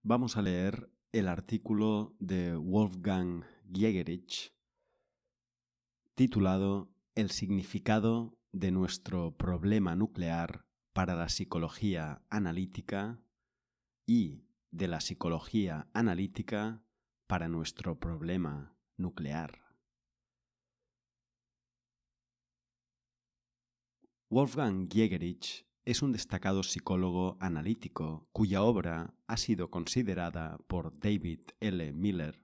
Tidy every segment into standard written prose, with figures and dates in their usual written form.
vamos a leer el artículo de Wolfgang Jägerich titulado El significado de nuestro problema nuclear para la psicología analítica y de la psicología analítica para nuestro problema nuclear. Wolfgang Jägerich es un destacado psicólogo analítico cuya obra ha sido considerada por David L. Miller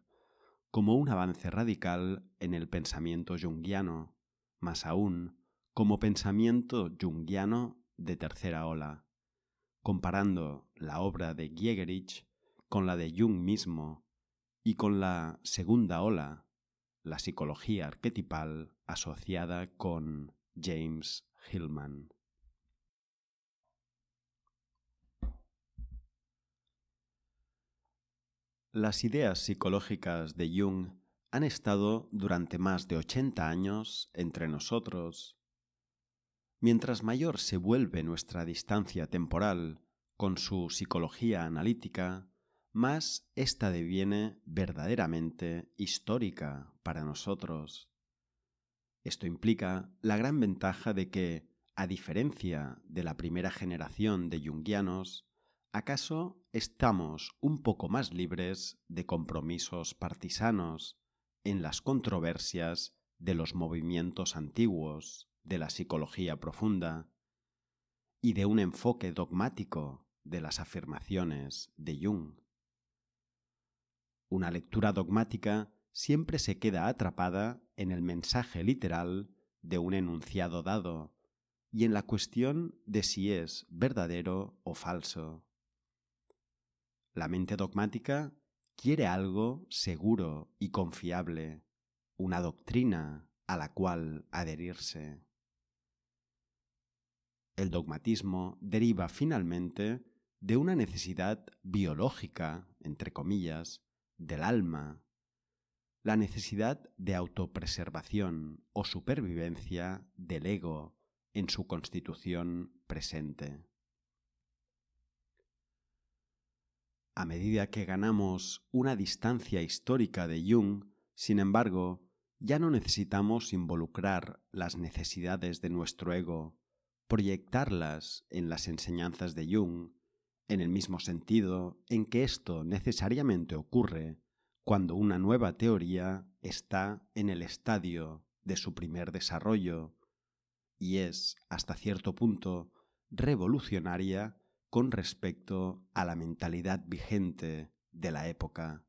como un avance radical en el pensamiento junguiano, más aún como pensamiento junguiano de tercera ola, comparando la obra de Jägerich con la de Jung mismo y con la segunda ola, la psicología arquetipal asociada con James Hillman. Las ideas psicológicas de Jung han estado durante más de 80 años entre nosotros. Mientras mayor se vuelve nuestra distancia temporal con su psicología analítica, más ésta deviene verdaderamente histórica para nosotros. Esto implica la gran ventaja de que, a diferencia de la primera generación de junguianos, ¿acaso estamos un poco más libres de compromisos partisanos en las controversias de los movimientos antiguos de la psicología profunda y de un enfoque dogmático de las afirmaciones de Jung? Una lectura dogmática siempre se queda atrapada en el mensaje literal de un enunciado dado y en la cuestión de si es verdadero o falso. La mente dogmática quiere algo seguro y confiable, una doctrina a la cual adherirse. El dogmatismo deriva finalmente de una necesidad biológica, entre comillas, del alma, la necesidad de autopreservación o supervivencia del ego en su constitución presente. A medida que ganamos una distancia histórica de Jung, sin embargo, ya no necesitamos involucrar las necesidades de nuestro ego, proyectarlas en las enseñanzas de Jung, en el mismo sentido en que esto necesariamente ocurre cuando una nueva teoría está en el estadio de su primer desarrollo y es, hasta cierto punto, revolucionaria con respecto a la mentalidad vigente de la época.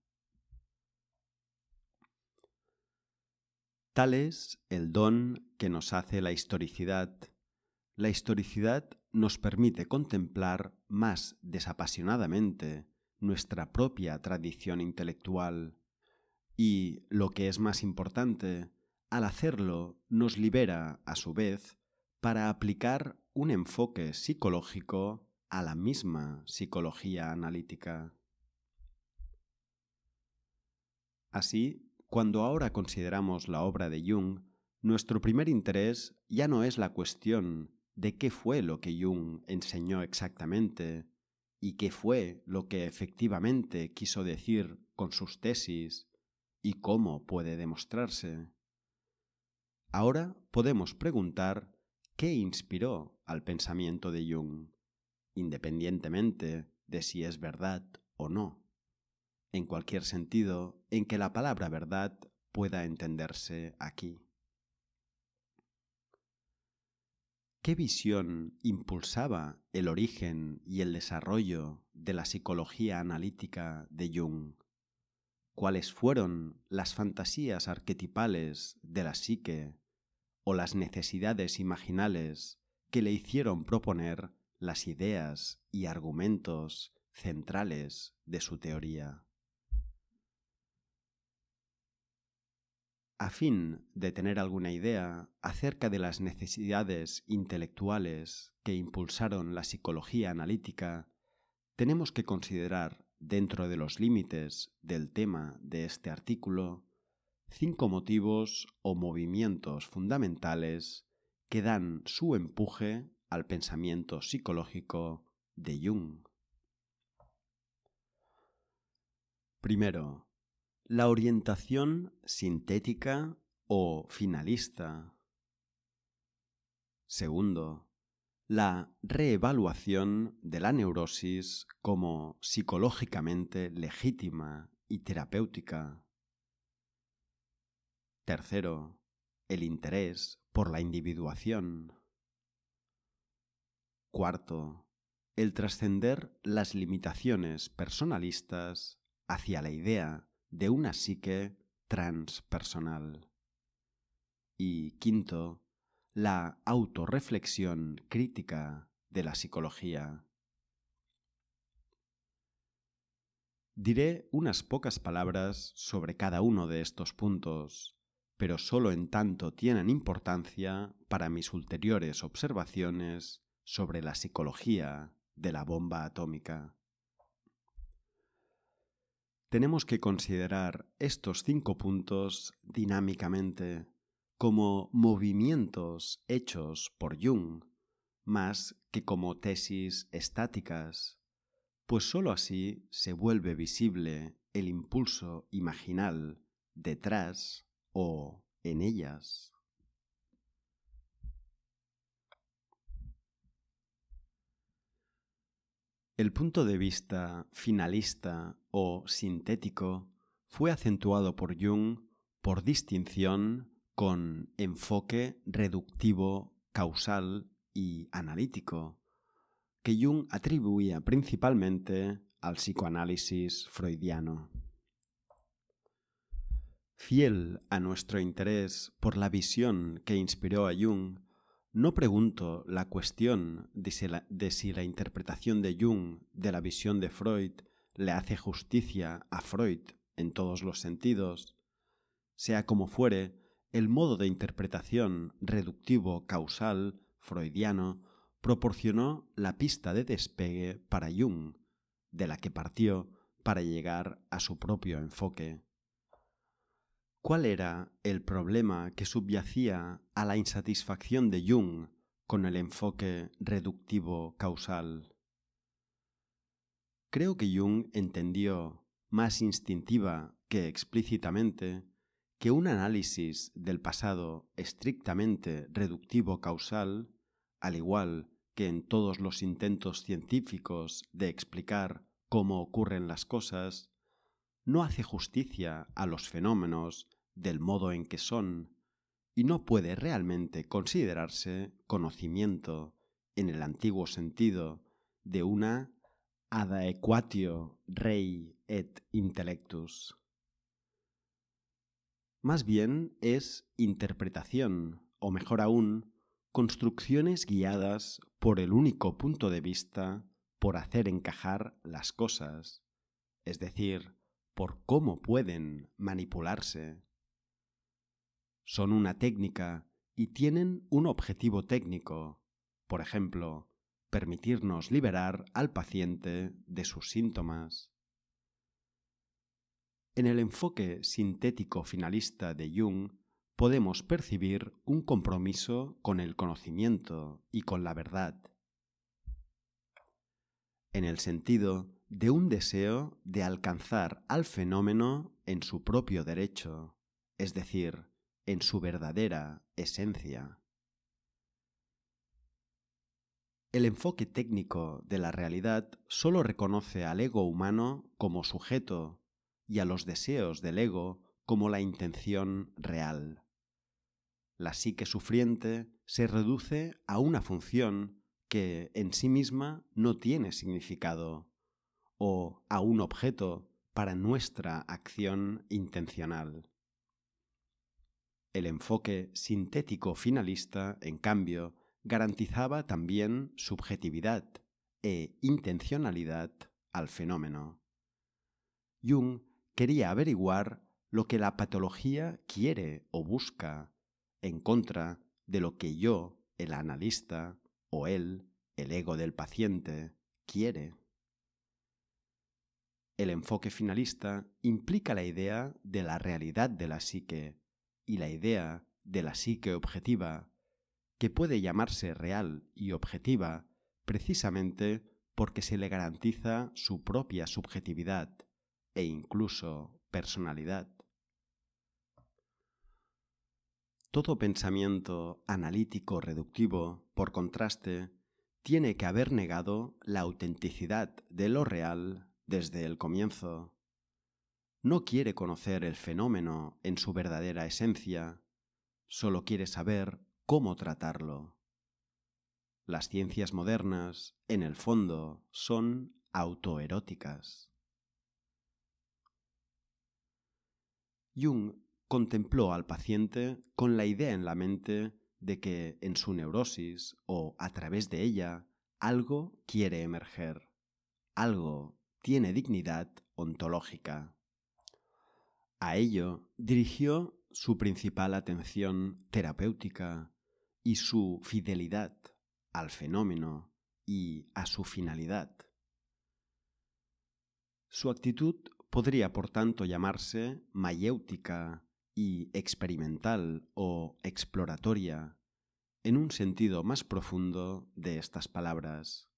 Tal es el don que nos hace la historicidad. La historicidad nos permite contemplar más desapasionadamente nuestra propia tradición intelectual y, lo que es más importante, al hacerlo nos libera, a su vez, para aplicar un enfoque psicológico a la misma psicología analítica. Así, cuando ahora consideramos la obra de Jung, nuestro primer interés ya no es la cuestión de qué fue lo que Jung enseñó exactamente y qué fue lo que efectivamente quiso decir con sus tesis y cómo puede demostrarse. Ahora podemos preguntar qué inspiró al pensamiento de Jung, independientemente de si es verdad o no, en cualquier sentido en que la palabra verdad pueda entenderse aquí. ¿Qué visión impulsaba el origen y el desarrollo de la psicología analítica de Jung? ¿Cuáles fueron las fantasías arquetipales de la psique o las necesidades imaginales que le hicieron proponer las ideas y argumentos centrales de su teoría? A fin de tener alguna idea acerca de las necesidades intelectuales que impulsaron la psicología analítica, tenemos que considerar, dentro de los límites del tema de este artículo, 5 motivos o movimientos fundamentales que dan su empuje al pensamiento psicológico de Jung. Primero, la orientación sintética o finalista. Segundo, la reevaluación de la neurosis como psicológicamente legítima y terapéutica. Tercero, el interés por la individuación. Cuarto, el trascender las limitaciones personalistas hacia la idea de una psique transpersonal. Y quinto, la autorreflexión crítica de la psicología. Diré unas pocas palabras sobre cada uno de estos puntos, pero solo en tanto tienen importancia para mis ulteriores observaciones sobre la psicología de la bomba atómica. Tenemos que considerar estos 5 puntos dinámicamente como movimientos hechos por Jung, más que como tesis estáticas, pues sólo así se vuelve visible el impulso imaginal detrás o en ellas. El punto de vista finalista o sintético fue acentuado por Jung por distinción con enfoque reductivo, causal y analítico, que Jung atribuía principalmente al psicoanálisis freudiano. Fiel a nuestro interés por la visión que inspiró a Jung, no pregunto la cuestión de si la interpretación de Jung de la visión de Freud le hace justicia a Freud en todos los sentidos. Sea como fuere, el modo de interpretación reductivo causal freudiano proporcionó la pista de despegue para Jung, de la que partió para llegar a su propio enfoque. ¿Cuál era el problema que subyacía a la insatisfacción de Jung con el enfoque reductivo causal? Creo que Jung entendió, más instintiva que explícitamente, que un análisis del pasado estrictamente reductivo causal, al igual que en todos los intentos científicos de explicar cómo ocurren las cosas, no hace justicia a los fenómenos del modo en que son y no puede realmente considerarse conocimiento en el antiguo sentido de una adaequatio rei et intellectus. Más bien es interpretación, o mejor aún, construcciones guiadas por el único punto de vista por hacer encajar las cosas, es decir, por cómo pueden manipularse. Son una técnica y tienen un objetivo técnico, por ejemplo, permitirnos liberar al paciente de sus síntomas. En el enfoque sintético finalista de Jung podemos percibir un compromiso con el conocimiento y con la verdad, en el sentido de un deseo de alcanzar al fenómeno en su propio derecho, es decir, en su verdadera esencia. El enfoque técnico de la realidad sólo reconoce al ego humano como sujeto y a los deseos del ego como la intención real. La psique sufriente se reduce a una función que en sí misma no tiene significado, o a un objeto para nuestra acción intencional. El enfoque sintético finalista, en cambio, garantizaba también subjetividad e intencionalidad al fenómeno. Jung quería averiguar lo que la patología quiere o busca, en contra de lo que yo, el analista, o él, el ego del paciente, quiere. El enfoque finalista implica la idea de la realidad de la psique y la idea de la psique objetiva, que puede llamarse real y objetiva precisamente porque se le garantiza su propia subjetividad, e incluso personalidad. Todo pensamiento analítico reductivo, por contraste, tiene que haber negado la autenticidad de lo real desde el comienzo. No quiere conocer el fenómeno en su verdadera esencia, solo quiere saber cómo tratarlo. Las ciencias modernas, en el fondo, son autoeróticas. Jung contempló al paciente con la idea en la mente de que en su neurosis o a través de ella algo quiere emerger, algo tiene dignidad ontológica. A ello dirigió su principal atención terapéutica y su fidelidad al fenómeno y a su finalidad. Su actitud podría, por tanto, llamarse mayéutica y experimental o exploratoria, en un sentido más profundo de estas palabras,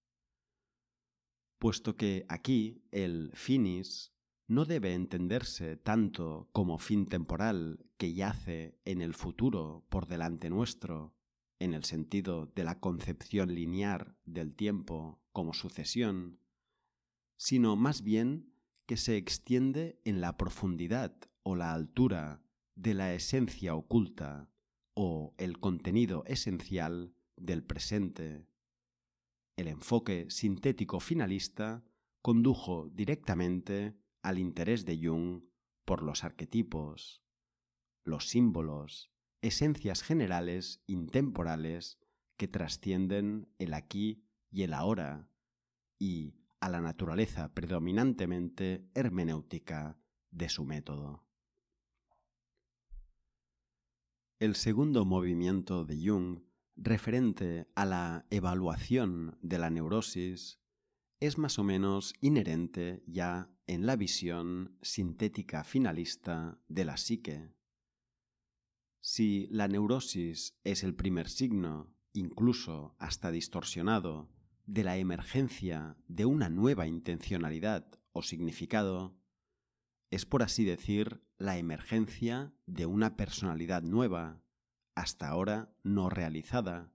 puesto que aquí el finis no debe entenderse tanto como fin temporal que yace en el futuro por delante nuestro, en el sentido de la concepción lineal del tiempo como sucesión, sino más bien que se extiende en la profundidad o la altura de la esencia oculta o el contenido esencial del presente. El enfoque sintético finalista condujo directamente al interés de Jung por los arquetipos, los símbolos, esencias generales intemporales que trascienden el aquí y el ahora, y a la naturaleza predominantemente hermenéutica de su método. El segundo movimiento de Jung, referente a la evaluación de la neurosis, es más o menos inherente ya en la visión sintética finalista de la psique. Si la neurosis es el primer signo, incluso hasta distorsionado, de la emergencia de una nueva intencionalidad o significado, es por así decir la emergencia de una personalidad nueva, hasta ahora no realizada,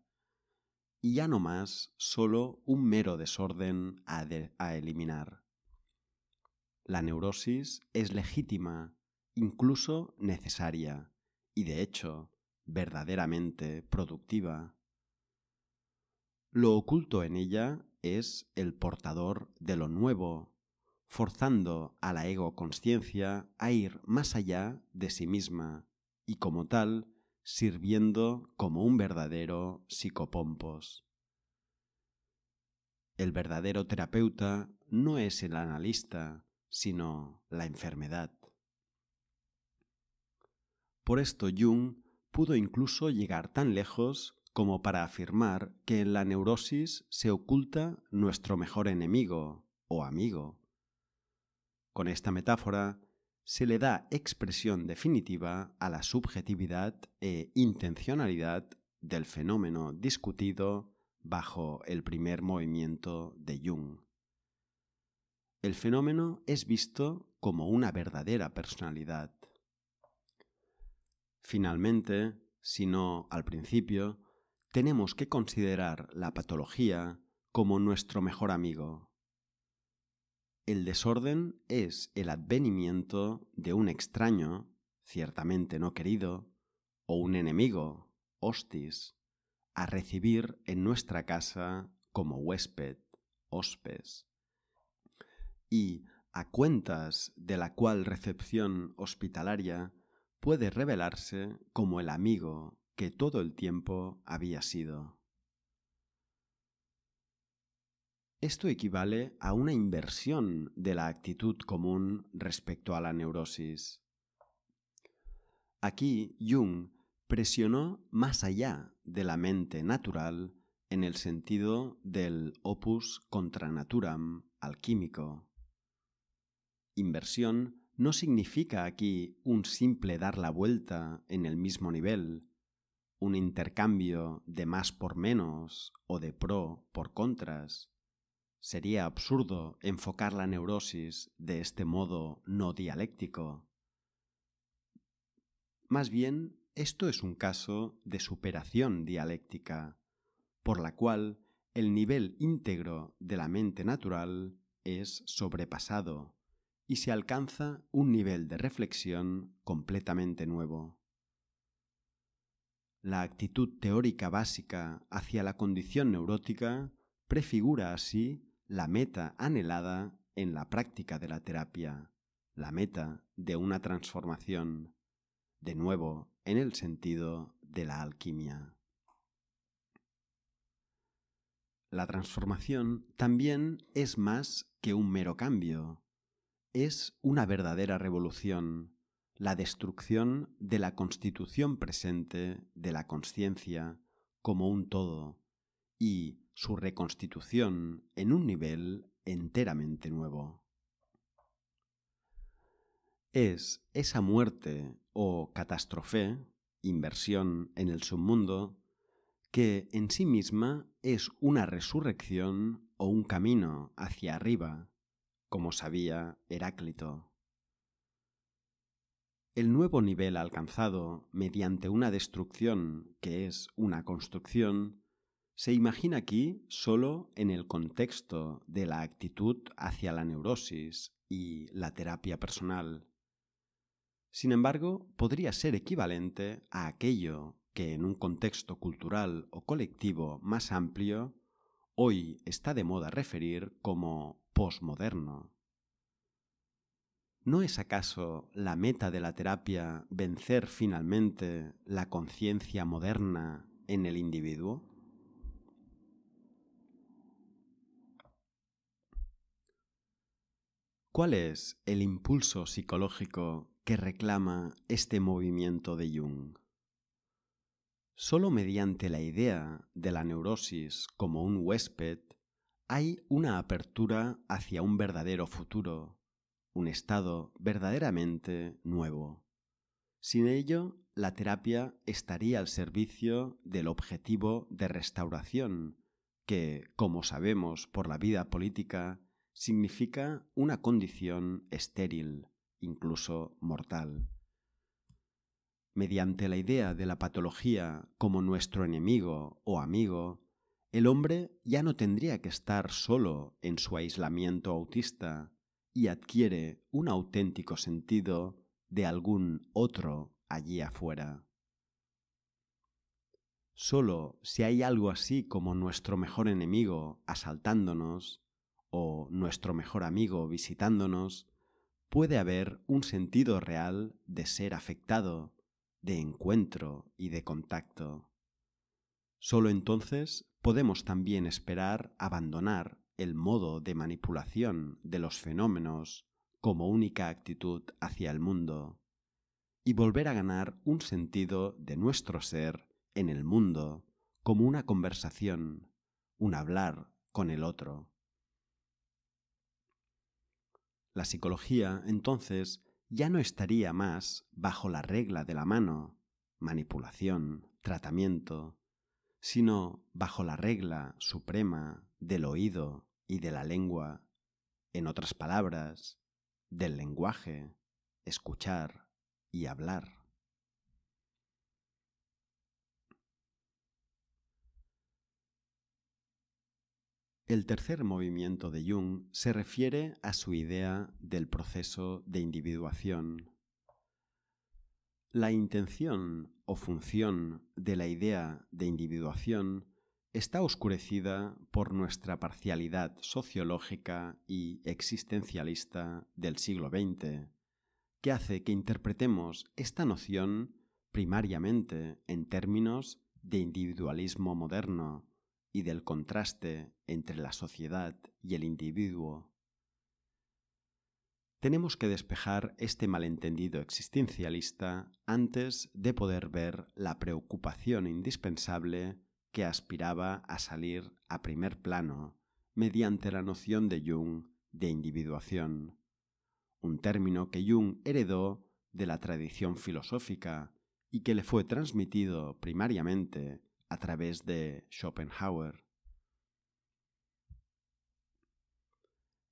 y ya no más solo un mero desorden a eliminar. La neurosis es legítima, incluso necesaria, y de hecho, verdaderamente productiva. Lo oculto en ella es el portador de lo nuevo, forzando a la egoconsciencia a ir más allá de sí misma y como tal sirviendo como un verdadero psicopompos. El verdadero terapeuta no es el analista, sino la enfermedad. Por esto Jung pudo incluso llegar tan lejos como para afirmar que en la neurosis se oculta nuestro mejor enemigo o amigo. Con esta metáfora se le da expresión definitiva a la subjetividad e intencionalidad del fenómeno discutido bajo el primer movimiento de Jung. El fenómeno es visto como una verdadera personalidad. Finalmente, si no al principio, tenemos que considerar la patología como nuestro mejor amigo. El desorden es el advenimiento de un extraño, ciertamente no querido, o un enemigo, hostis, a recibir en nuestra casa como huésped, hospes, y a cuentas de la cual recepción hospitalaria puede revelarse como el amigo que todo el tiempo había sido. Esto equivale a una inversión de la actitud común respecto a la neurosis. Aquí Jung presionó más allá de la mente natural en el sentido del opus contra naturam alquímico. Inversión no significa aquí un simple dar la vuelta en el mismo nivel, un intercambio de más por menos o de pro por contras, Sería absurdo enfocar la neurosis de este modo no dialéctico. Más bien, esto es un caso de superación dialéctica, por la cual el nivel íntegro de la mente natural es sobrepasado y se alcanza un nivel de reflexión completamente nuevo. La actitud teórica básica hacia la condición neurótica prefigura así la meta anhelada en la práctica de la terapia, la meta de una transformación, de nuevo en el sentido de la alquimia. La transformación también es más que un mero cambio, es una verdadera revolución, la destrucción de la constitución presente de la consciencia como un todo y su reconstitución en un nivel enteramente nuevo. Es esa muerte o catástrofe, inversión en el submundo, que en sí misma es una resurrección o un camino hacia arriba, como sabía Heráclito. El nuevo nivel alcanzado mediante una destrucción que es una construcción se imagina aquí solo en el contexto de la actitud hacia la neurosis y la terapia personal. Sin embargo, podría ser equivalente a aquello que en un contexto cultural o colectivo más amplio hoy está de moda referir como posmoderno. ¿No es acaso la meta de la terapia vencer finalmente la conciencia moderna en el individuo? ¿Cuál es el impulso psicológico que reclama este movimiento de Jung? Solo mediante la idea de la neurosis como un huésped hay una apertura hacia un verdadero futuro, un estado verdaderamente nuevo. Sin ello, la terapia estaría al servicio del objetivo de restauración, que, como sabemos por la vida política, significa una condición estéril, incluso mortal. Mediante la idea de la patología como nuestro enemigo o amigo, el hombre ya no tendría que estar solo en su aislamiento autista y adquiere un auténtico sentido de algún otro allí afuera. Solo si hay algo así como nuestro mejor enemigo asaltándonos o nuestro mejor amigo visitándonos, puede haber un sentido real de ser afectado, de encuentro y de contacto. Solo entonces podemos también esperar abandonar el modo de manipulación de los fenómenos como única actitud hacia el mundo y volver a ganar un sentido de nuestro ser en el mundo como una conversación, un hablar con el otro. La psicología, entonces, ya no estaría más bajo la regla de la mano, manipulación, tratamiento, sino bajo la regla suprema del oído y de la lengua, en otras palabras, del lenguaje, escuchar y hablar. El tercer movimiento de Jung se refiere a su idea del proceso de individuación. La intención o función de la idea de individuación está oscurecida por nuestra parcialidad sociológica y existencialista del siglo XX, que hace que interpretemos esta noción primariamente en términos de individualismo moderno y del contraste entre la sociedad y el individuo. Tenemos que despejar este malentendido existencialista antes de poder ver la preocupación indispensable que aspiraba a salir a primer plano mediante la noción de Jung de individuación, un término que Jung heredó de la tradición filosófica y que le fue transmitido primariamente a través de Schopenhauer.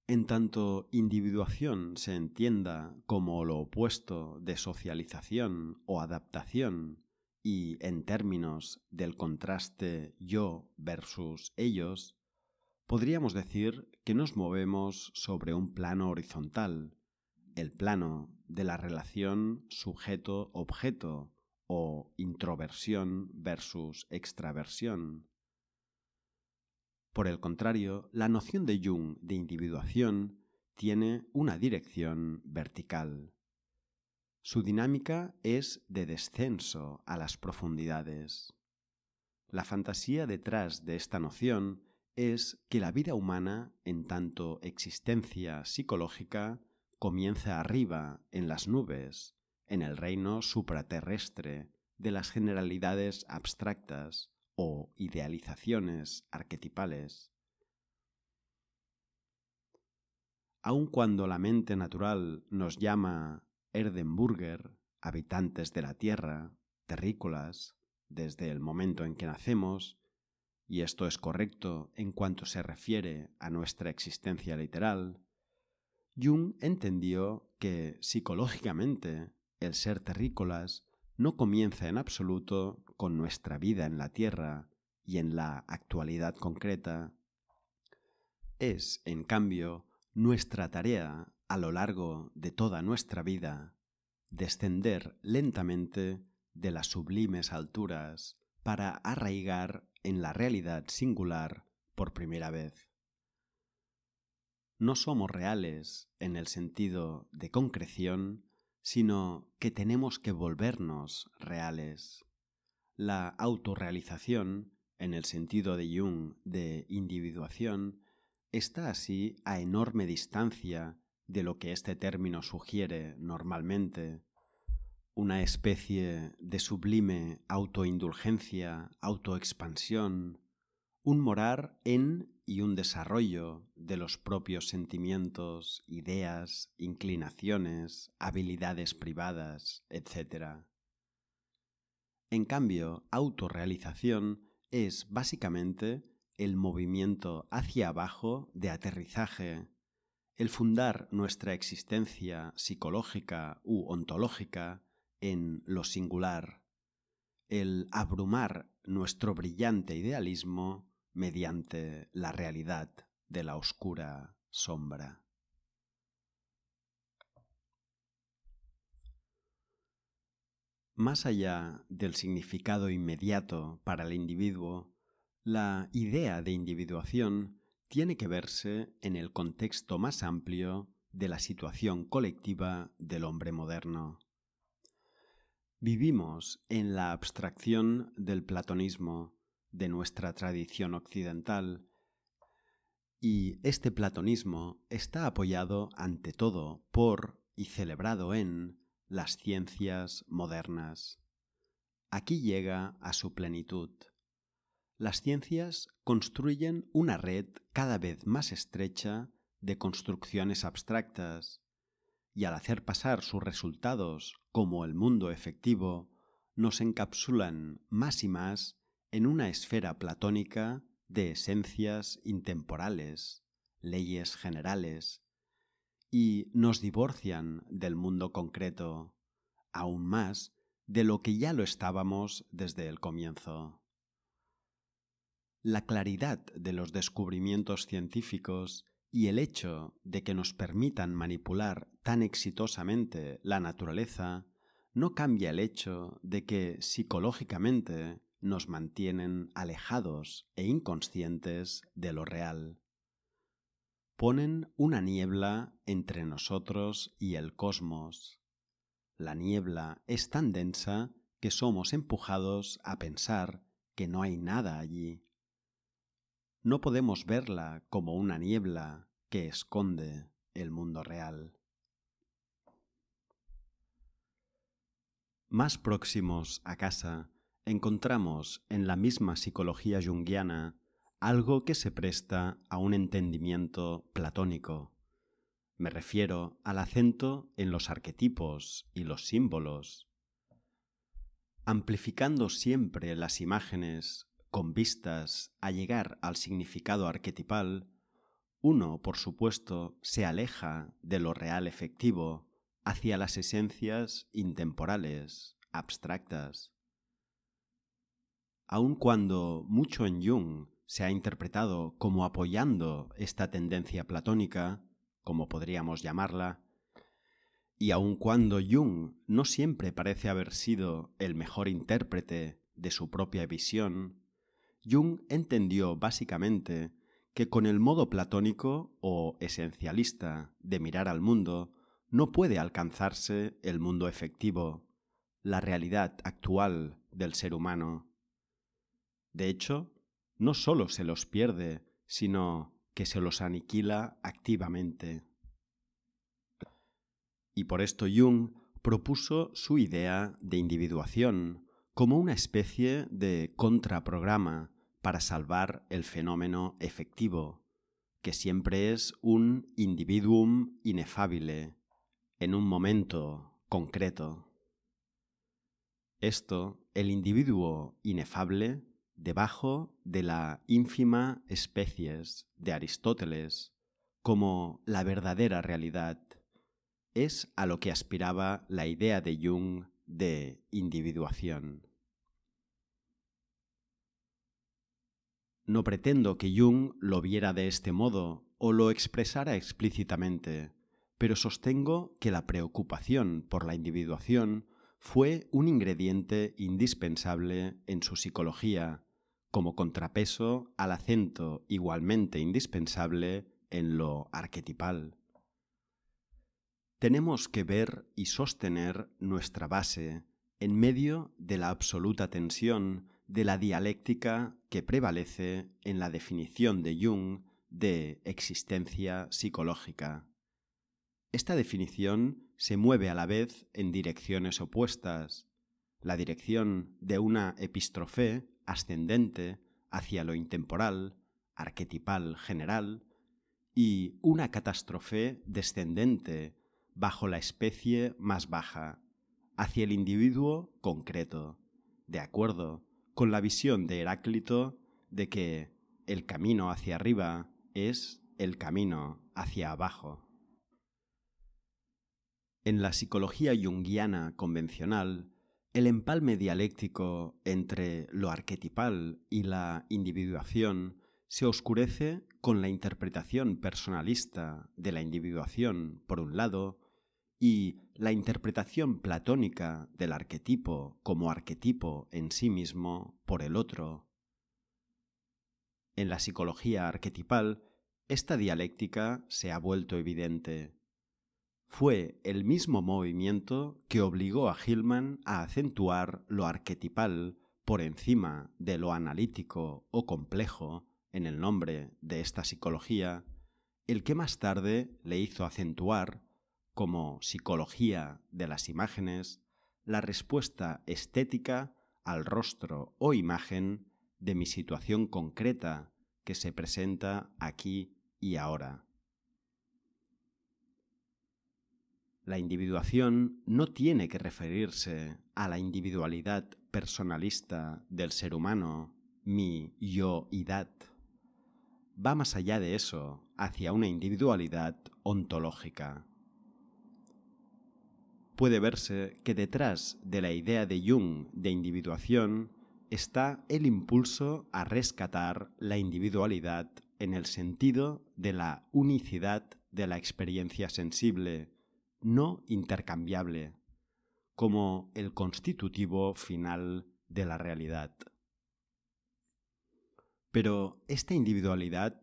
En tanto individuación se entienda como lo opuesto de socialización o adaptación, y en términos del contraste yo versus ellos, podríamos decir que nos movemos sobre un plano horizontal, el plano de la relación sujeto-objeto o introversión versus extraversión. Por el contrario, la noción de Jung de individuación tiene una dirección vertical. Su dinámica es de descenso a las profundidades. La fantasía detrás de esta noción es que la vida humana, en tanto existencia psicológica, comienza arriba, en las nubes, en el reino supraterrestre de las generalidades abstractas o idealizaciones arquetipales. Aun cuando la mente natural nos llama Erdenburger, habitantes de la Tierra, terrícolas, desde el momento en que nacemos, y esto es correcto en cuanto se refiere a nuestra existencia literal, Jung entendió que psicológicamente el ser terrícolas no comienza en absoluto con nuestra vida en la Tierra y en la actualidad concreta. Es, en cambio, nuestra tarea a lo largo de toda nuestra vida descender lentamente de las sublimes alturas para arraigar en la realidad singular por primera vez. No somos reales en el sentido de concreción, sino que tenemos que volvernos reales. La autorrealización, en el sentido de Jung de individuación, está así a enorme distancia de lo que este término sugiere normalmente, una especie de sublime autoindulgencia, autoexpansión, un morar en y un desarrollo de los propios sentimientos, ideas, inclinaciones, habilidades privadas, etc. En cambio, autorrealización es básicamente el movimiento hacia abajo de aterrizaje, el fundar nuestra existencia psicológica u ontológica en lo singular, el abrumar nuestro brillante idealismo mediante la realidad de la oscura sombra. Más allá del significado inmediato para el individuo, la idea de individuación tiene que verse en el contexto más amplio de la situación colectiva del hombre moderno. Vivimos en la abstracción del platonismo de nuestra tradición occidental, y este platonismo está apoyado ante todo por y celebrado en las ciencias modernas. Aquí llega a su plenitud. Las ciencias construyen una red cada vez más estrecha de construcciones abstractas, y al hacer pasar sus resultados como el mundo efectivo, nos encapsulan más y más en una esfera platónica de esencias intemporales, leyes generales, y nos divorcian del mundo concreto, aún más de lo que ya lo estábamos desde el comienzo. La claridad de los descubrimientos científicos y el hecho de que nos permitan manipular tan exitosamente la naturaleza no cambia el hecho de que psicológicamente nos mantienen alejados e inconscientes de lo real. Ponen una niebla entre nosotros y el cosmos. La niebla es tan densa que somos empujados a pensar que no hay nada allí. No podemos verla como una niebla que esconde el mundo real. Más próximos a casa, encontramos en la misma psicología junguiana algo que se presta a un entendimiento platónico. Me refiero al acento en los arquetipos y los símbolos. Amplificando siempre las imágenes con vistas a llegar al significado arquetipal, Uno, por supuesto, se aleja de lo real efectivo hacia las esencias intemporales, abstractas. Aun cuando mucho en Jung se ha interpretado como apoyando esta tendencia platónica, como podríamos llamarla, y aun cuando Jung no siempre parece haber sido el mejor intérprete de su propia visión, Jung entendió básicamente que con el modo platónico o esencialista de mirar al mundo no puede alcanzarse el mundo efectivo, la realidad actual del ser humano. De hecho, no solo se los pierde, sino que se los aniquila activamente. Y por esto Jung propuso su idea de individuación como una especie de contraprograma para salvar el fenómeno efectivo, que siempre es un individuum inefable, en un momento concreto. Esto, el individuo inefable, debajo de la ínfima especies de Aristóteles, como la verdadera realidad, es a lo que aspiraba la idea de Jung de individuación. No pretendo que Jung lo viera de este modo o lo expresara explícitamente, pero sostengo que la preocupación por la individuación fue un ingrediente indispensable en su psicología, como contrapeso al acento igualmente indispensable en lo arquetipal. Tenemos que ver y sostener nuestra base en medio de la absoluta tensión de la dialéctica que prevalece en la definición de Jung de existencia psicológica. Esta definición se mueve a la vez en direcciones opuestas, la dirección de una epístrofe ascendente hacia lo intemporal, arquetipal general, y una catástrofe descendente bajo la especie más baja, hacia el individuo concreto, de acuerdo con la visión de Heráclito de que el camino hacia arriba es el camino hacia abajo. En la psicología junguiana convencional, el empalme dialéctico entre lo arquetipal y la individuación se oscurece con la interpretación personalista de la individuación, por un lado, y la interpretación platónica del arquetipo como arquetipo en sí mismo, por el otro. En la psicología arquetipal, esta dialéctica se ha vuelto evidente. Fue el mismo movimiento que obligó a Hillman a acentuar lo arquetipal por encima de lo analítico o complejo en el nombre de esta psicología, el que más tarde le hizo acentuar, como psicología de las imágenes, la respuesta estética al rostro o imagen de mi situación concreta que se presenta aquí y ahora. La individuación no tiene que referirse a la individualidad personalista del ser humano, mi yo-idad. Va más allá de eso, hacia una individualidad ontológica. Puede verse que detrás de la idea de Jung de individuación está el impulso a rescatar la individualidad en el sentido de la unicidad de la experiencia sensible, no intercambiable, como el constitutivo final de la realidad. Pero esta individualidad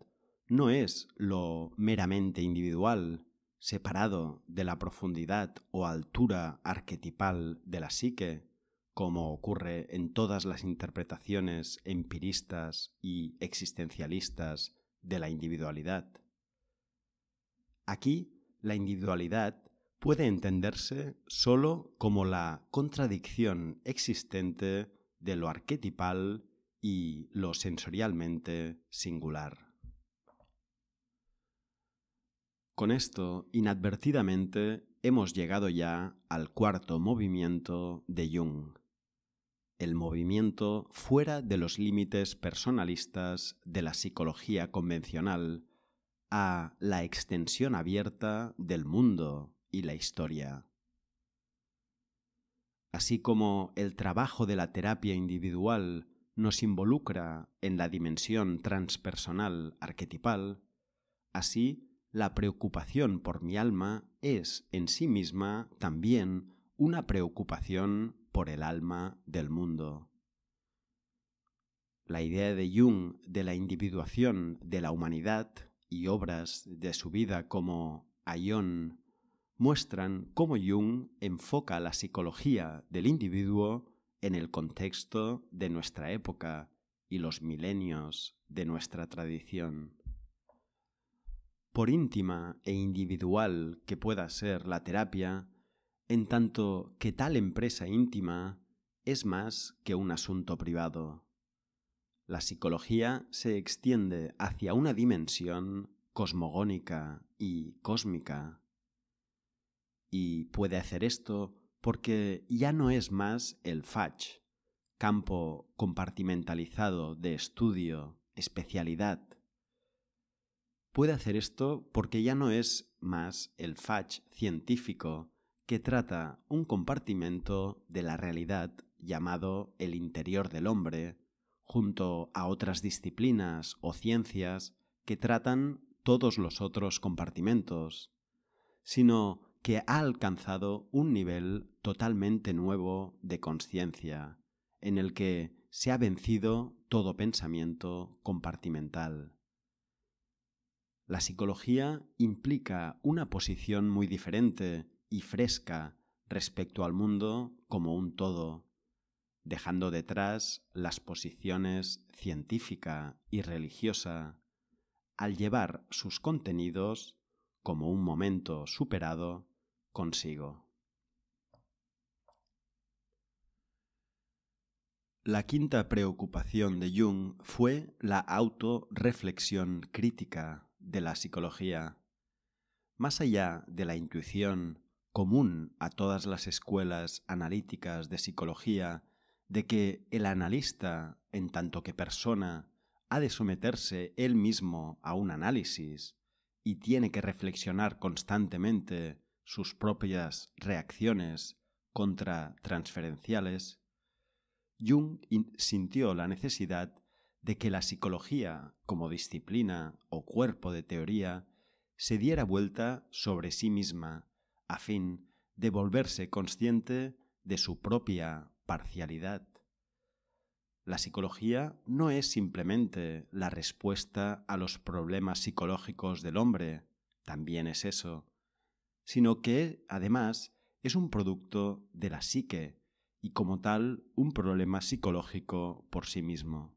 no es lo meramente individual, separado de la profundidad o altura arquetipal de la psique, como ocurre en todas las interpretaciones empiristas y existencialistas de la individualidad. Aquí, la individualidad puede entenderse sólo como la contradicción existente de lo arquetipal y lo sensorialmente singular. Con esto, inadvertidamente, hemos llegado ya al cuarto movimiento de Jung, el movimiento fuera de los límites personalistas de la psicología convencional, a la extensión abierta del mundo y la historia. Así como el trabajo de la terapia individual nos involucra en la dimensión transpersonal arquetipal, así la preocupación por mi alma es en sí misma también una preocupación por el alma del mundo. La idea de Jung de la individuación de la humanidad y obras de su vida como Aion muestran cómo Jung enfoca la psicología del individuo en el contexto de nuestra época y los milenios de nuestra tradición. Por íntima e individual que pueda ser la terapia, en tanto que tal empresa íntima es más que un asunto privado. La psicología se extiende hacia una dimensión cosmogónica y cósmica. Y puede hacer esto porque ya no es más el Fach, campo compartimentalizado de estudio, especialidad. Puede hacer esto porque ya no es más el Fach científico que trata un compartimento de la realidad llamado el interior del hombre, junto a otras disciplinas o ciencias que tratan todos los otros compartimentos, sino que ha alcanzado un nivel totalmente nuevo de consciencia, en el que se ha vencido todo pensamiento compartimental. La psicología implica una posición muy diferente y fresca respecto al mundo como un todo, dejando detrás las posiciones científica y religiosa, al llevar sus contenidos, como un momento superado, consigo. La quinta preocupación de Jung fue la autorreflexión crítica de la psicología. Más allá de la intuición común a todas las escuelas analíticas de psicología de que el analista, en tanto que persona, ha de someterse él mismo a un análisis y tiene que reflexionar constantemente sus propias reacciones contratransferenciales, Jung sintió la necesidad de que la psicología como disciplina o cuerpo de teoría se diera vuelta sobre sí misma a fin de volverse consciente de su propia parcialidad. La psicología no es simplemente la respuesta a los problemas psicológicos del hombre, también es eso, sino que, además, es un producto de la psique y como tal un problema psicológico por sí mismo.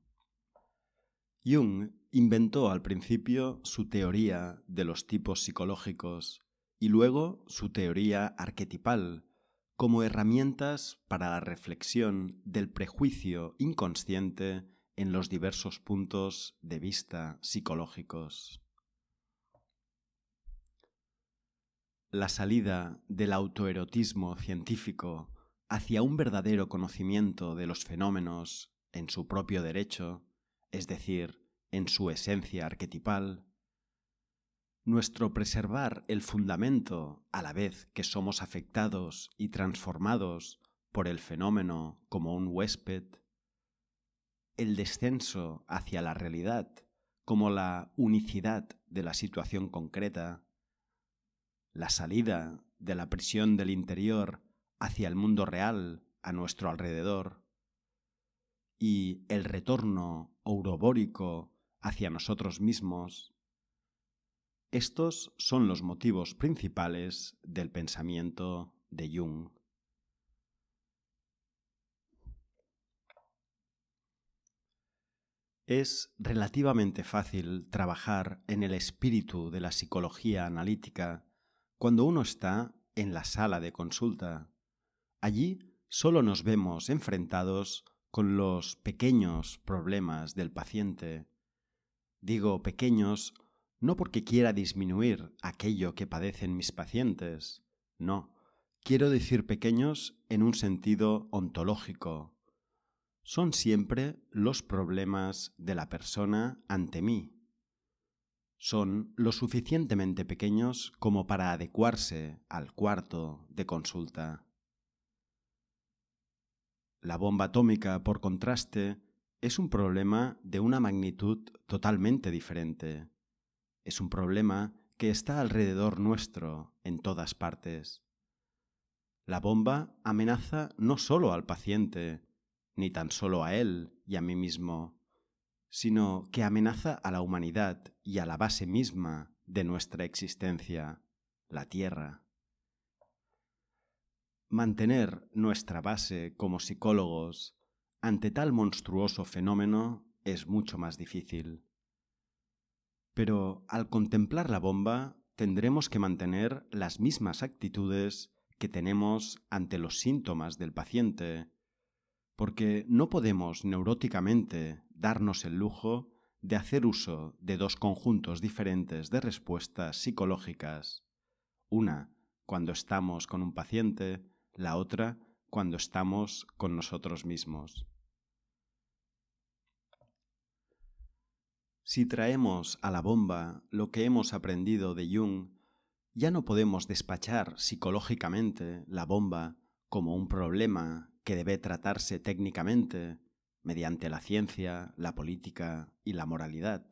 Jung inventó al principio su teoría de los tipos psicológicos y luego su teoría arquetipal como herramientas para la reflexión del prejuicio inconsciente en los diversos puntos de vista psicológicos. La salida del autoerotismo científico hacia un verdadero conocimiento de los fenómenos en su propio derecho, es decir, en su esencia arquetipal, nuestro preservar el fundamento a la vez que somos afectados y transformados por el fenómeno como un huésped, el descenso hacia la realidad como la unicidad de la situación concreta, la salida de la prisión del interior hacia el mundo real a nuestro alrededor y el retorno ourobórico hacia nosotros mismos. Estos son los motivos principales del pensamiento de Jung. Es relativamente fácil trabajar en el espíritu de la psicología analítica cuando uno está en la sala de consulta. Allí solo nos vemos enfrentados con los pequeños problemas del paciente. Digo pequeños no porque quiera disminuir aquello que padecen mis pacientes, no, quiero decir pequeños en un sentido ontológico. Son siempre los problemas de la persona ante mí. son lo suficientemente pequeños como para adecuarse al cuarto de consulta. La bomba atómica, por contraste, es un problema de una magnitud totalmente diferente. Es un problema que está alrededor nuestro, en todas partes. La bomba amenaza no solo al paciente, ni tan solo a él y a mí mismo, sino que amenaza a la humanidad y a la base misma de nuestra existencia, la Tierra. Mantener nuestra base como psicólogos ante tal monstruoso fenómeno es mucho más difícil. Pero al contemplar la bomba tendremos que mantener las mismas actitudes que tenemos ante los síntomas del paciente, porque no podemos neuróticamente darnos el lujo de hacer uso de dos conjuntos diferentes de respuestas psicológicas, una cuando estamos con un paciente, la otra cuando estamos con nosotros mismos. Si traemos a la bomba lo que hemos aprendido de Jung, ya no podemos despachar psicológicamente la bomba como un problema que debe tratarse técnicamente mediante la ciencia, la política y la moralidad.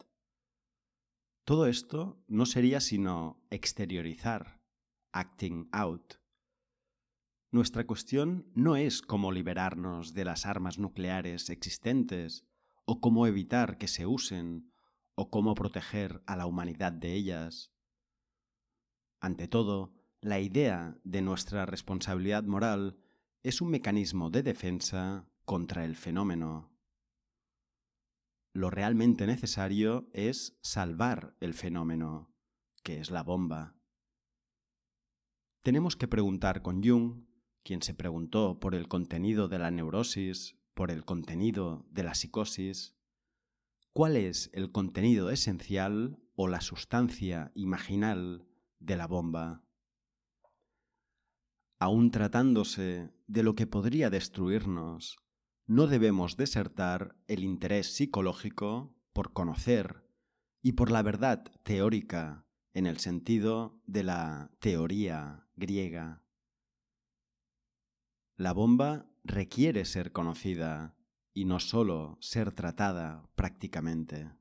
Todo esto no sería sino exteriorizar, acting out. Nuestra cuestión no es cómo liberarnos de las armas nucleares existentes o cómo evitar que se usen o cómo proteger a la humanidad de ellas. Ante todo, la idea de nuestra responsabilidad moral es un mecanismo de defensa contra el fenómeno. Lo realmente necesario es salvar el fenómeno, que es la bomba. Tenemos que preguntar con Jung, quien se preguntó por el contenido de la neurosis, por el contenido de la psicosis, ¿cuál es el contenido esencial o la sustancia imaginal de la bomba? Aun tratándose de lo que podría destruirnos, no debemos desertar el interés psicológico por conocer y por la verdad teórica en el sentido de la teoría griega. La bomba requiere ser conocida y no solo ser tratada prácticamente.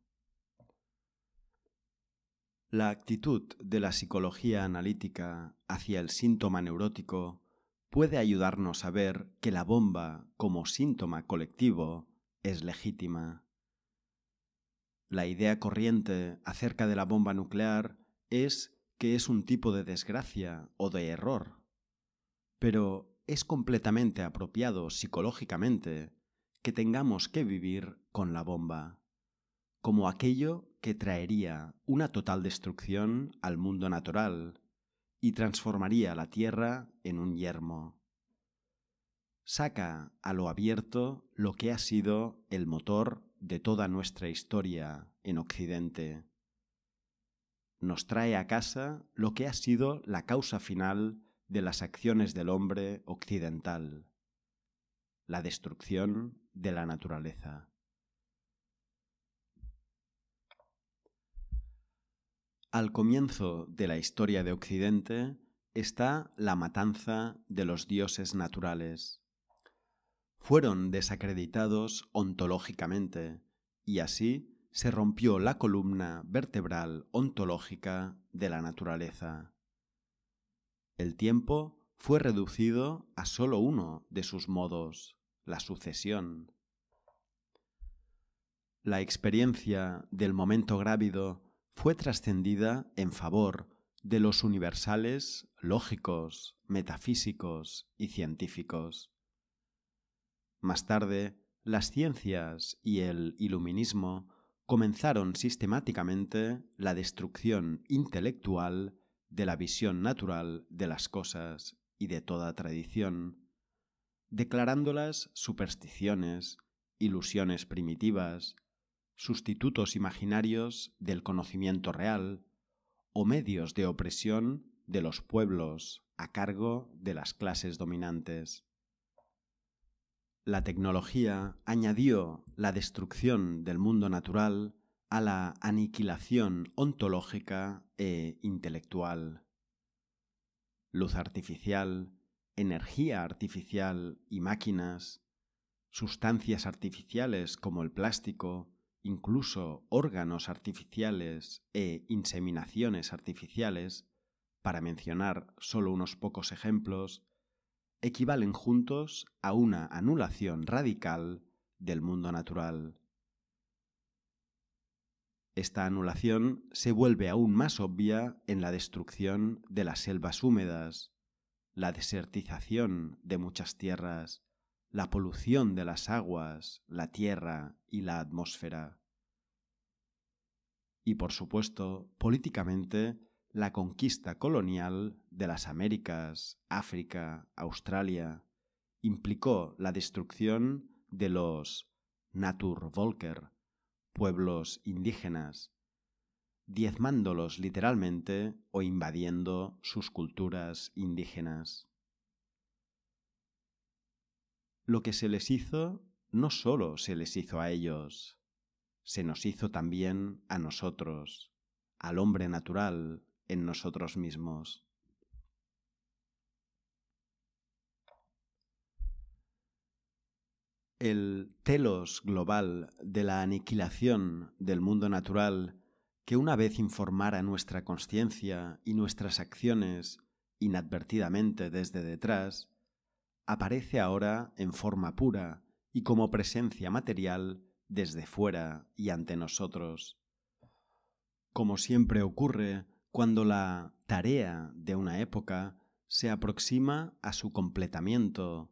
La actitud de la psicología analítica hacia el síntoma neurótico puede ayudarnos a ver que la bomba como síntoma colectivo es legítima. La idea corriente acerca de la bomba nuclear es que es un tipo de desgracia o de error, pero es completamente apropiado psicológicamente que tengamos que vivir con la bomba, como aquello que traería una total destrucción al mundo natural y transformaría la Tierra en un yermo. Saca a lo abierto lo que ha sido el motor de toda nuestra historia en Occidente. Nos trae a casa lo que ha sido la causa final de las acciones del hombre occidental, la destrucción de la naturaleza. Al comienzo de la historia de Occidente está la matanza de los dioses naturales. Fueron desacreditados ontológicamente y así se rompió la columna vertebral ontológica de la naturaleza. El tiempo fue reducido a solo uno de sus modos, la sucesión. La experiencia del momento grávido fue trascendida en favor de los universales lógicos, metafísicos y científicos. Más tarde, las ciencias y el iluminismo comenzaron sistemáticamente la destrucción intelectual de la visión natural de las cosas y de toda tradición, declarándolas supersticiones, ilusiones primitivas, sustitutos imaginarios del conocimiento real o medios de opresión de los pueblos a cargo de las clases dominantes. La tecnología añadió la destrucción del mundo natural a la aniquilación ontológica e intelectual. Luz artificial, energía artificial y máquinas, sustancias artificiales como el plástico, incluso órganos artificiales e inseminaciones artificiales, para mencionar solo unos pocos ejemplos, equivalen juntos a una anulación radical del mundo natural. Esta anulación se vuelve aún más obvia en la destrucción de las selvas húmedas, la desertización de muchas tierras, la polución de las aguas, la tierra y la atmósfera. Y por supuesto, políticamente, la conquista colonial de las Américas, África, Australia, implicó la destrucción de los Naturvölker, pueblos indígenas, diezmándolos literalmente o invadiendo sus culturas indígenas. Lo que se les hizo no solo se les hizo a ellos, se nos hizo también a nosotros, al hombre natural en nosotros mismos. El telos global de la aniquilación del mundo natural, que una vez informara nuestra consciencia y nuestras acciones inadvertidamente desde detrás, aparece ahora en forma pura y como presencia material desde fuera y ante nosotros. Como siempre ocurre cuando la tarea de una época se aproxima a su completamiento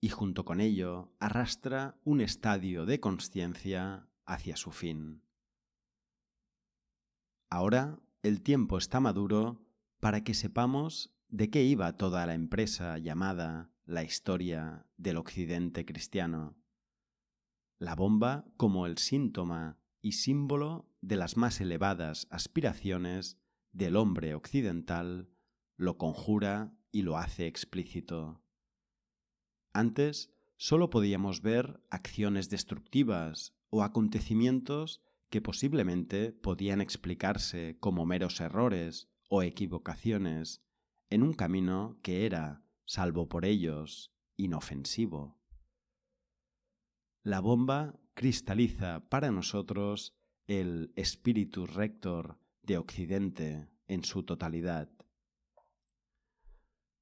y junto con ello arrastra un estadio de consciencia hacia su fin. Ahora el tiempo está maduro para que sepamos de qué iba toda la empresa llamada la historia del occidente cristiano. La bomba como el síntoma y símbolo de las más elevadas aspiraciones del hombre occidental lo conjura y lo hace explícito. Antes solo podíamos ver acciones destructivas o acontecimientos que posiblemente podían explicarse como meros errores o equivocaciones en un camino que era, salvo por ellos, inofensivo. La bomba cristaliza para nosotros el Spiritus Rector de Occidente en su totalidad.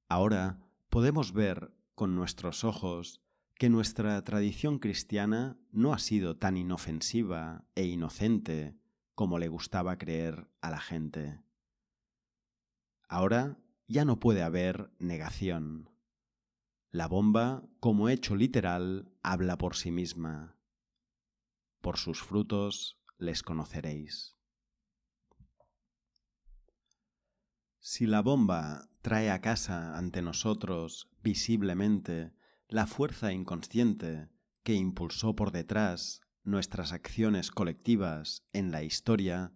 Ahora podemos ver con nuestros ojos que nuestra tradición cristiana no ha sido tan inofensiva e inocente como le gustaba creer a la gente. Ahora ya no puede haber negación. La bomba, como hecho literal, habla por sí misma. Por sus frutos les conoceréis. Si la bomba trae a casa ante nosotros visiblemente la fuerza inconsciente que impulsó por detrás nuestras acciones colectivas en la historia,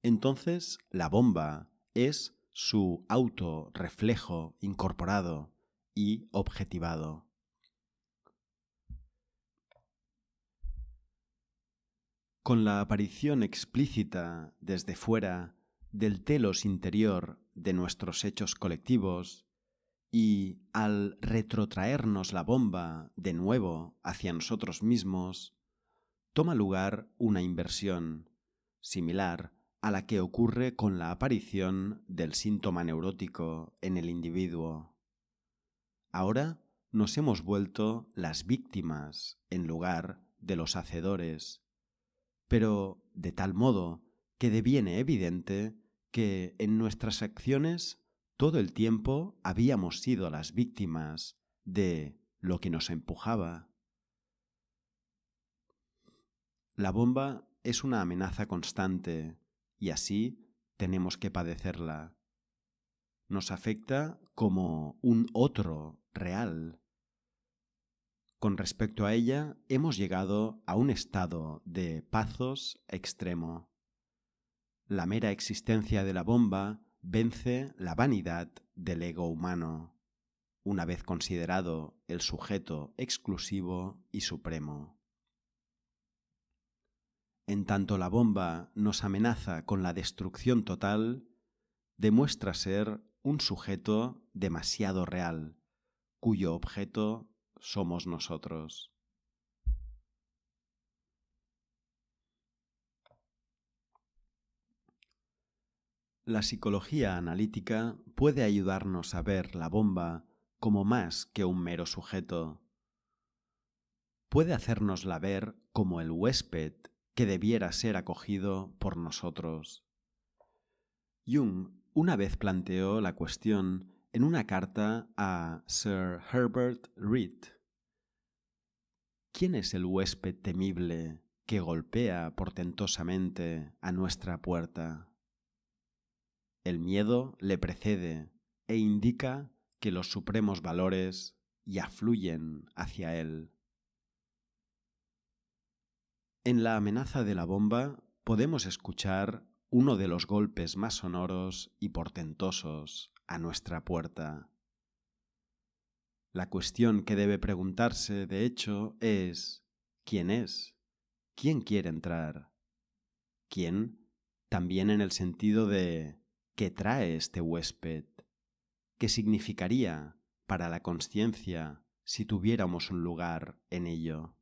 entonces la bomba es su autorreflejo incorporado y objetivado. Con la aparición explícita desde fuera del telos interior de nuestros hechos colectivos y al retrotraernos la bomba de nuevo hacia nosotros mismos, toma lugar una inversión similar a la que ocurre con la aparición del síntoma neurótico en el individuo. Ahora nos hemos vuelto las víctimas en lugar de los hacedores, pero de tal modo que deviene evidente que en nuestras acciones todo el tiempo habíamos sido las víctimas de lo que nos empujaba. La bomba es una amenaza constante y así tenemos que padecerla. Nos afecta como un otro real. Con respecto a ella, hemos llegado a un estado de pathos extremo. La mera existencia de la bomba vence la vanidad del ego humano, una vez considerado el sujeto exclusivo y supremo. en tanto la bomba nos amenaza con la destrucción total, demuestra ser un sujeto demasiado real, cuyo objeto somos nosotros. La psicología analítica puede ayudarnos a ver la bomba como más que un mero sujeto. Puede hacérnosla ver como el huésped que debiera ser acogido por nosotros. Jung una vez planteó la cuestión en una carta a Sir Herbert Reed. ¿Quién es el huésped temible que golpea portentosamente a nuestra puerta? El miedo le precede e indica que los supremos valores ya fluyen hacia él. En la amenaza de la bomba podemos escuchar uno de los golpes más sonoros y portentosos a nuestra puerta. La cuestión que debe preguntarse, de hecho, es ¿quién es? ¿Quién quiere entrar? ¿Quién? También en el sentido de ¿qué trae este huésped? ¿Qué significaría para la consciencia si tuviéramos un lugar en ello?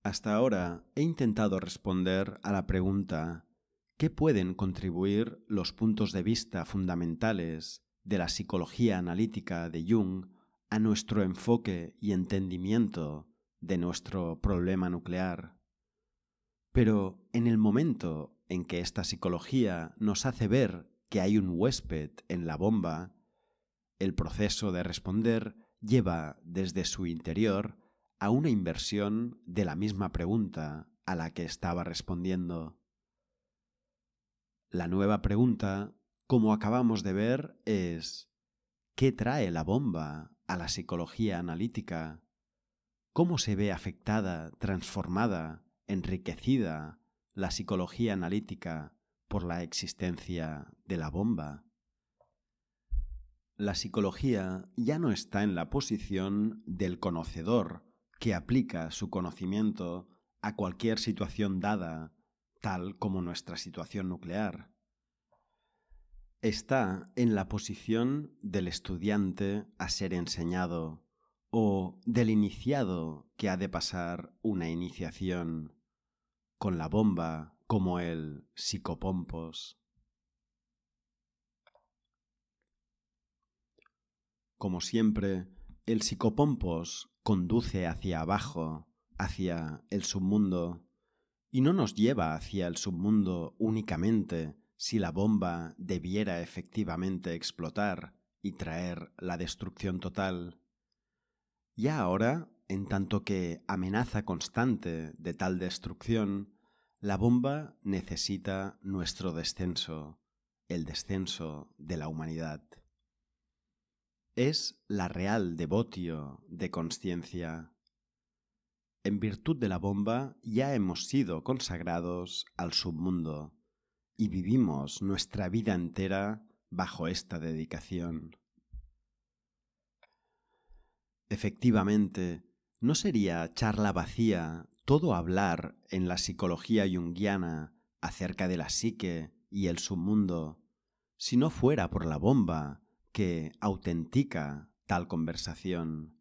Hasta ahora he intentado responder a la pregunta ¿qué pueden contribuir los puntos de vista fundamentales de la psicología analítica de Jung a nuestro enfoque y entendimiento de nuestro problema nuclear? Pero en el momento en que esta psicología nos hace ver que hay un huésped en la bomba, el proceso de responder lleva desde su interior a una inversión de la misma pregunta a la que estaba respondiendo. La nueva pregunta, como acabamos de ver, es ¿qué trae la bomba a la psicología analítica? ¿Cómo se ve afectada, transformada, enriquecida la psicología analítica por la existencia de la bomba? La psicología ya no está en la posición del conocedor que aplica su conocimiento a cualquier situación dada, tal como nuestra situación nuclear. Está en la posición del estudiante a ser enseñado o del iniciado que ha de pasar una iniciación, con la bomba como el psicopompos. Como siempre, el psicopompos conduce hacia abajo, hacia el submundo, y no nos lleva hacia el submundo únicamente si la bomba debiera efectivamente explotar y traer la destrucción total. Ya ahora, en tanto que amenaza constante de tal destrucción, la bomba necesita nuestro descenso, el descenso de la humanidad. Es la real devotio de consciencia. En virtud de la bomba ya hemos sido consagrados al submundo y vivimos nuestra vida entera bajo esta dedicación. Efectivamente, ¿no sería charla vacía todo hablar en la psicología junguiana acerca de la psique y el submundo si no fuera por la bomba que autentica tal conversación?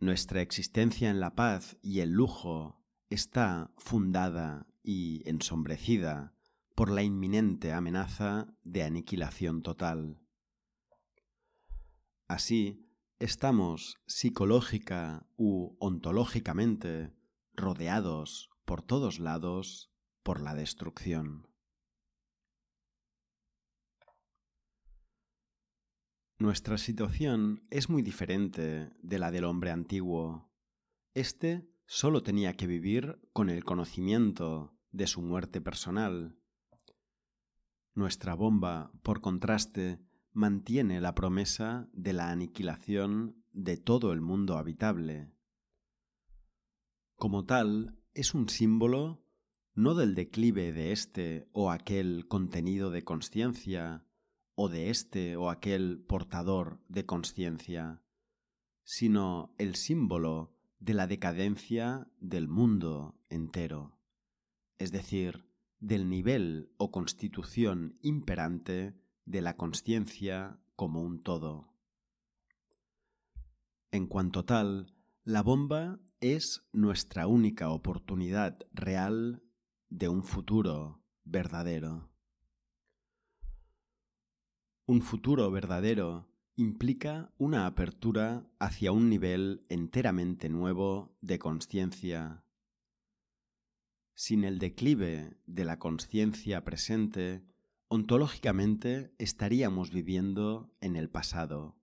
Nuestra existencia en la paz y el lujo está fundada y ensombrecida por la inminente amenaza de aniquilación total. Así, estamos psicológica u ontológicamente rodeados por todos lados por la destrucción. Nuestra situación es muy diferente de la del hombre antiguo. Este solo tenía que vivir con el conocimiento de su muerte personal. Nuestra bomba, por contraste, mantiene la promesa de la aniquilación de todo el mundo habitable. Como tal, es un símbolo no del declive de este o aquel contenido de consciencia, o de este o aquel portador de consciencia, sino el símbolo de la decadencia del mundo entero, es decir, del nivel o constitución imperante de la consciencia como un todo. En cuanto tal, la bomba es nuestra única oportunidad real de un futuro verdadero. Un futuro verdadero implica una apertura hacia un nivel enteramente nuevo de consciencia. Sin el declive de la consciencia presente, ontológicamente estaríamos viviendo en el pasado.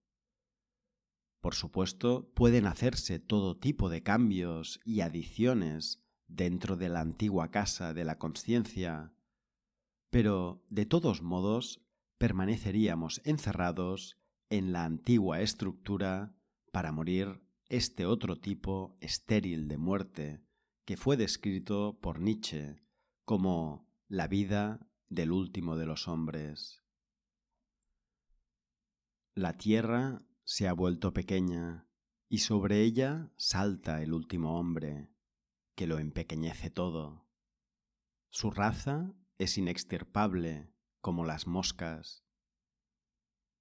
Por supuesto, pueden hacerse todo tipo de cambios y adiciones dentro de la antigua casa de la consciencia, pero de todos modos permaneceríamos encerrados en la antigua estructura para morir este otro tipo estéril de muerte que fue descrito por Nietzsche como la vida del último de los hombres. La tierra se ha vuelto pequeña y sobre ella salta el último hombre, que lo empequeñece todo. Su raza es inextirpable como las moscas.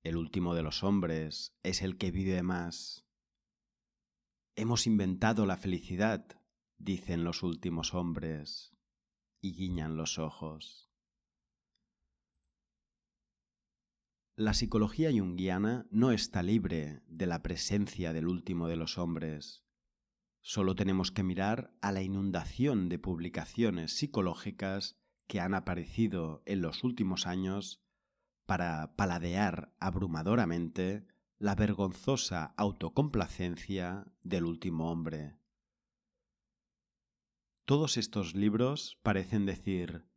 El último de los hombres es el que vive más. Hemos inventado la felicidad, dicen los últimos hombres, y guiñan los ojos. La psicología junguiana no está libre de la presencia del último de los hombres. Solo tenemos que mirar a la inundación de publicaciones psicológicas que han aparecido en los últimos años para paladear abrumadoramente la vergonzosa autocomplacencia del último hombre. Todos estos libros parecen decir: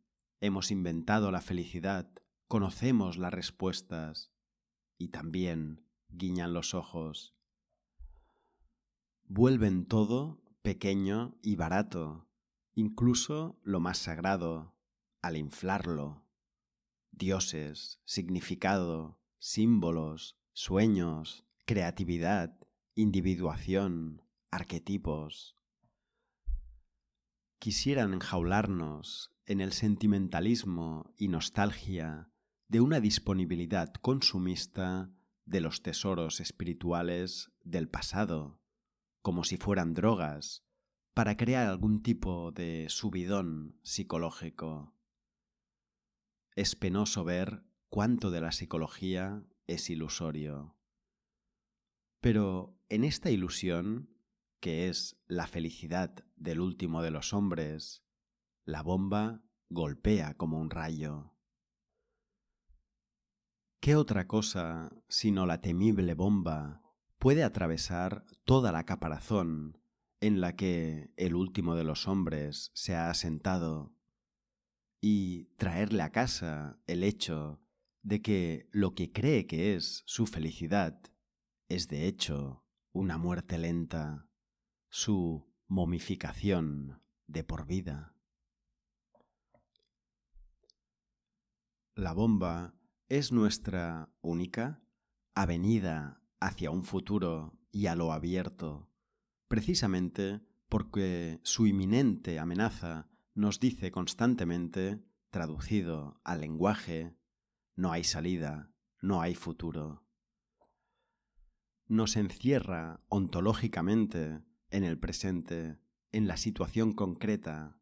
hemos inventado la felicidad, conocemos las respuestas, y también guiñan los ojos. Vuelven todo pequeño y barato, incluso lo más sagrado, al inflarlo. Dioses, significado, símbolos, sueños, creatividad, individuación, arquetipos. Quisieran enjaularnos en el sentimentalismo y nostalgia de una disponibilidad consumista de los tesoros espirituales del pasado, como si fueran drogas, para crear algún tipo de subidón psicológico. Es penoso ver cuánto de la psicología es ilusorio. Pero en esta ilusión, que es la felicidad del último de los hombres, la bomba golpea como un rayo. ¿Qué otra cosa, sino la temible bomba, puede atravesar toda la caparazón en la que el último de los hombres se ha asentado y traerle a casa el hecho de que lo que cree que es su felicidad es de hecho una muerte lenta, su momificación de por vida? La bomba es nuestra única avenida hacia un futuro y a lo abierto, precisamente porque su inminente amenaza nos dice constantemente, traducido al lenguaje: no hay salida, no hay futuro. Nos encierra ontológicamente en el presente, en la situación concreta,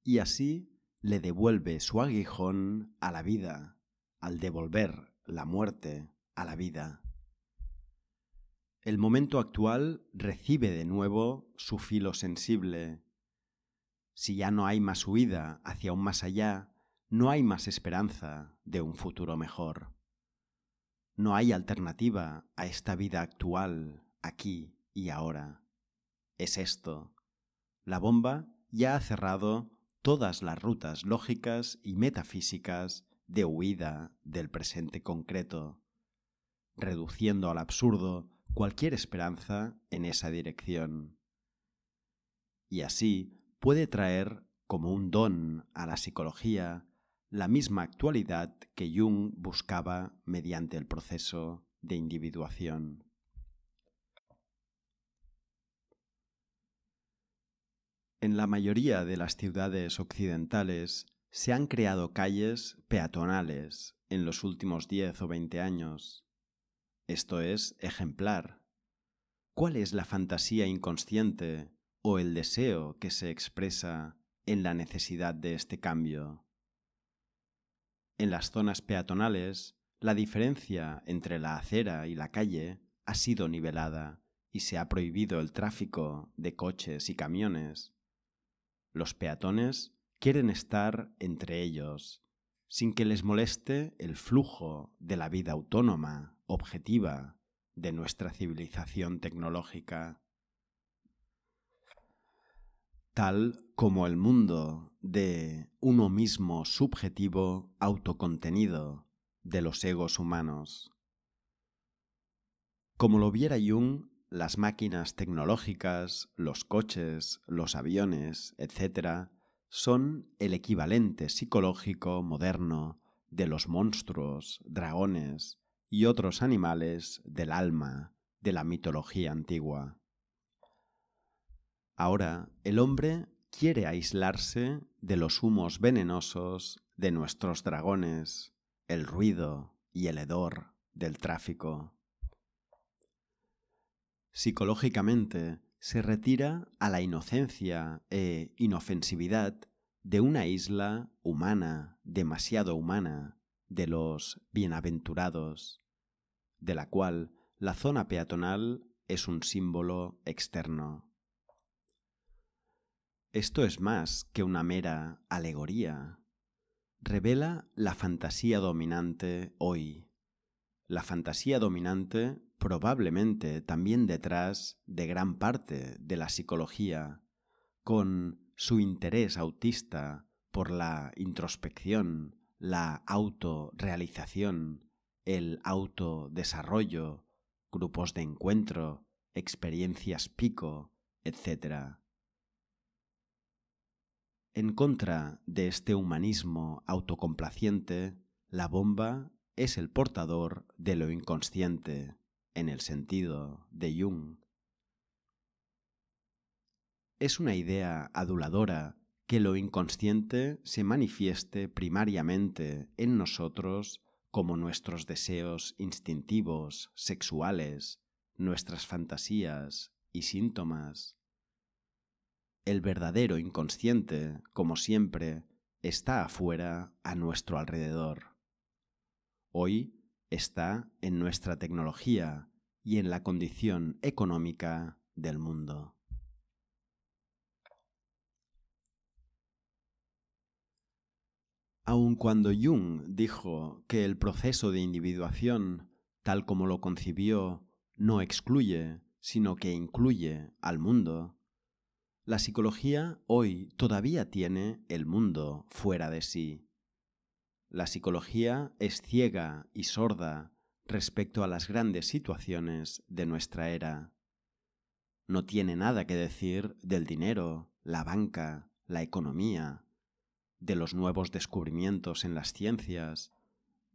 y así le devuelve su aguijón a la vida, al devolver la muerte a la vida. El momento actual recibe de nuevo su filo sensible. Si ya no hay más huida hacia un más allá, no hay más esperanza de un futuro mejor. No hay alternativa a esta vida actual, aquí y ahora. Es esto. La bomba ya ha cerrado todas las rutas lógicas y metafísicas de huida del presente concreto, reduciendo al absurdo cualquier esperanza en esa dirección. Y así puede traer como un don a la psicología la misma actualidad que Jung buscaba mediante el proceso de individuación. En la mayoría de las ciudades occidentales se han creado calles peatonales en los últimos 10 o 20 años. Esto es ejemplar. ¿Cuál es la fantasía inconsciente o el deseo que se expresa en la necesidad de este cambio? En las zonas peatonales, la diferencia entre la acera y la calle ha sido nivelada y se ha prohibido el tráfico de coches y camiones. Los peatones quieren estar entre ellos, sin que les moleste el flujo de la vida autónoma, objetiva, de nuestra civilización tecnológica. Tal como el mundo de uno mismo subjetivo autocontenido de los egos humanos. Como lo viera Jung, las máquinas tecnológicas, los coches, los aviones, etc., son el equivalente psicológico moderno de los monstruos, dragones y otros animales del alma de la mitología antigua. Ahora, el hombre quiere aislarse de los humos venenosos de nuestros dragones, el ruido y el hedor del tráfico. Psicológicamente, se retira a la inocencia e inofensividad de una isla humana, demasiado humana, de los bienaventurados, de la cual la zona peatonal es un símbolo externo. Esto es más que una mera alegoría. Revela la fantasía dominante hoy. La fantasía dominante probablemente también detrás de gran parte de la psicología, con su interés autista por la introspección, la autorrealización, el autodesarrollo, grupos de encuentro, experiencias pico, etc. En contra de este humanismo autocomplaciente, la bomba es el portador de lo inconsciente, en el sentido de Jung. Es una idea aduladora que lo inconsciente se manifieste primariamente en nosotros como nuestros deseos instintivos, sexuales, nuestras fantasías y síntomas. El verdadero inconsciente, como siempre, está afuera, a nuestro alrededor. Hoy está en nuestra tecnología y en la condición económica del mundo. Aun cuando Jung dijo que el proceso de individuación, tal como lo concibió, no excluye, sino que incluye al mundo, la psicología hoy todavía tiene el mundo fuera de sí. La psicología es ciega y sorda respecto a las grandes situaciones de nuestra era. No tiene nada que decir del dinero, la banca, la economía, de los nuevos descubrimientos en las ciencias,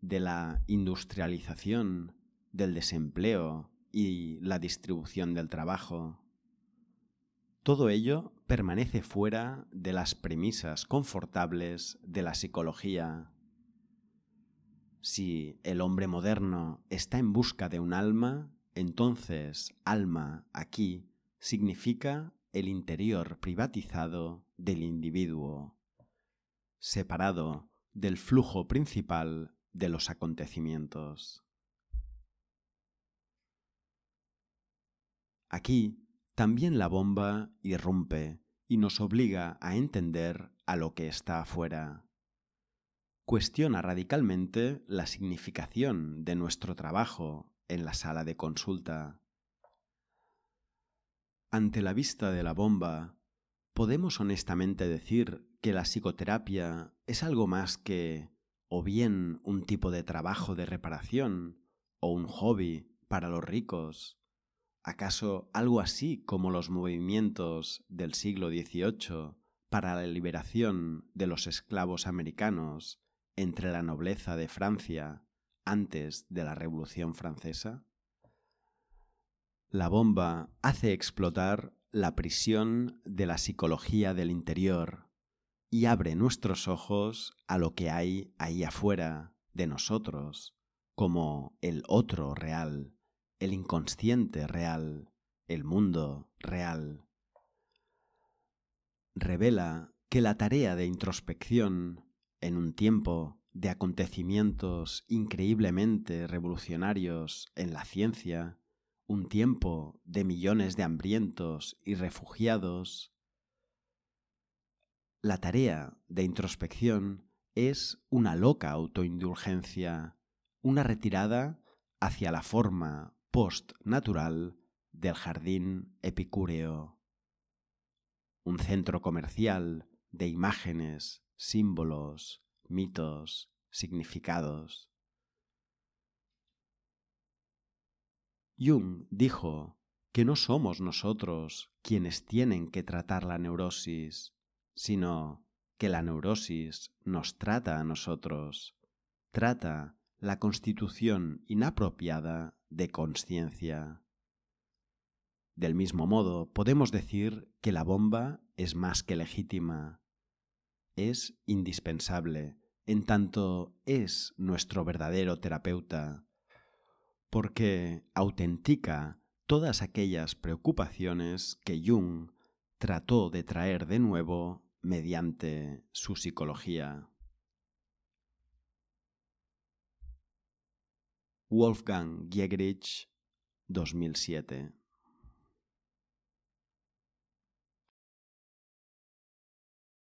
de la industrialización, del desempleo y la distribución del trabajo. Todo ello permanece fuera de las premisas confortables de la psicología. Si el hombre moderno está en busca de un alma, entonces alma aquí significa el interior privatizado del individuo, separado del flujo principal de los acontecimientos. Aquí también la bomba irrumpe y nos obliga a entender a lo que está afuera. Cuestiona radicalmente la significación de nuestro trabajo en la sala de consulta. Ante la vista de la bomba, ¿podemos honestamente decir que la psicoterapia es algo más que o bien un tipo de trabajo de reparación o un hobby para los ricos? ¿Acaso algo así como los movimientos del siglo XVIII para la liberación de los esclavos americanos entre la nobleza de Francia antes de la Revolución Francesa? La bomba hace explotar la prisión de la psicología del interior y abre nuestros ojos a lo que hay ahí afuera de nosotros, como el otro real, el inconsciente real, el mundo real. Revela que la tarea de introspección, en un tiempo de acontecimientos increíblemente revolucionarios en la ciencia, un tiempo de millones de hambrientos y refugiados, la tarea de introspección es una loca autoindulgencia, una retirada hacia la forma post-natural del jardín epicúreo. Un centro comercial de imágenes, símbolos, mitos, significados. Jung dijo que no somos nosotros quienes tienen que tratar la neurosis, sino que la neurosis nos trata a nosotros, trata la constitución inapropiada de consciencia. Del mismo modo, podemos decir que la bomba es más que legítima, es indispensable, en tanto es nuestro verdadero terapeuta, porque autentica todas aquellas preocupaciones que Jung trató de traer de nuevo mediante su psicología. Wolfgang Giegerich, 2007.